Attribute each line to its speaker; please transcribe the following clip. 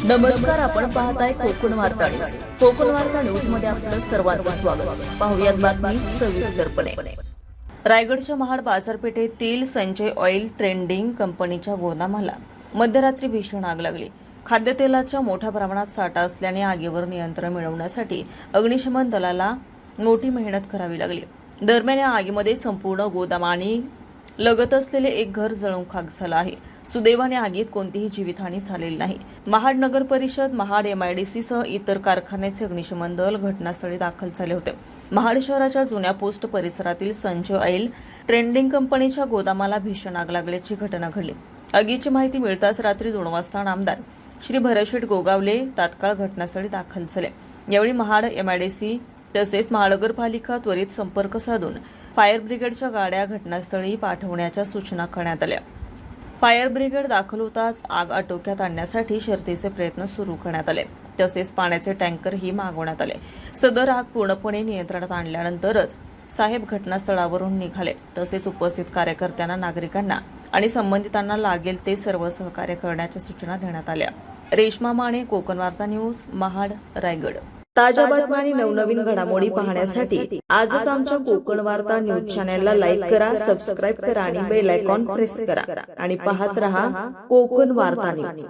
Speaker 1: नमस्कार, आपण पाहताय कोकण वार्ता न्यूज. कोकण वार्ता न्यूज मध्ये आपलं सर्वांचं स्वागत. पाहुयात बातमी सविस्तरपणे. रायगडच्या महाड बाजारपेठेतील संजय ऑइल ट्रेडिंग कंपनीच्या गोदामाला मध्यरात्री भीषण आग लागली. खाद्यतेलाच्या मोठ्या प्रमाणात साठा असल्याने आगीवर नियंत्रण मिळवण्यासाठी अग्निशमन दलाला मोठी मेहनत करावी लागली. दरम्यान या आगीमध्ये संपूर्ण गोदाम आणि लगत असलेले एक घर जळून खाक झालं आहे. सुदैवाने आगीत कोणतीही जीवितहानी झालेली नाही. महाड नगर परिषद, महाड MIDC सह इतर कारखान्याचे अग्निशमन दल घटनास्थळी दाखल झाले होते. महाड शहराच्या जुन्या पोस्ट परिसरातील संजय ऑइल ट्रेडिंग कंपनीच्या गोदामाला भीषण आग लागल्याची घटना घडली. आगीची माहिती मिळताच रात्री 2 वाजता आमदार श्री भरतशेठ गोगावले तात्काळ घटनास्थळी दाखल झाले. यावेळी महाड MIDC तसेच महानगरपालिका त्वरित संपर्क साधून फायर ब्रिगेडच्या गाड्या घटनास्थळी पाठवण्याच्या सूचना करण्यात आल्या. फायर ब्रिगेड दाखल होताच आग आटोक्यात आणण्यासाठी शर्थीचे प्रयत्न सुरू करण्यात आले. तसेच पाण्याचे टँकरही मागवण्यात आले. सदर आग पूर्णपणे नियंत्रणात आणल्यानंतरच साहेब घटनास्थळावरून निघाले. तसेच उपस्थित कार्यकर्त्यांना, नागरिकांना आणि संबंधितांना लागेल ते सर्व सहकार्य करण्याच्या सूचना देण्यात आल्या. रेश्मा माने, कोकण वार्ता न्यूज, महाड, रायगड. ताज्या बातम्या आणि नवनवीन घडामोडी पाहण्यासाठी आजच आमच्या कोकण वार्ता न्यूज चॅनलला लाईक करा, सबस्क्राईब करा आणि बेल आयकॉन प्रेस करा आणि पाहत रहा कोकण वार्ता न्यूज.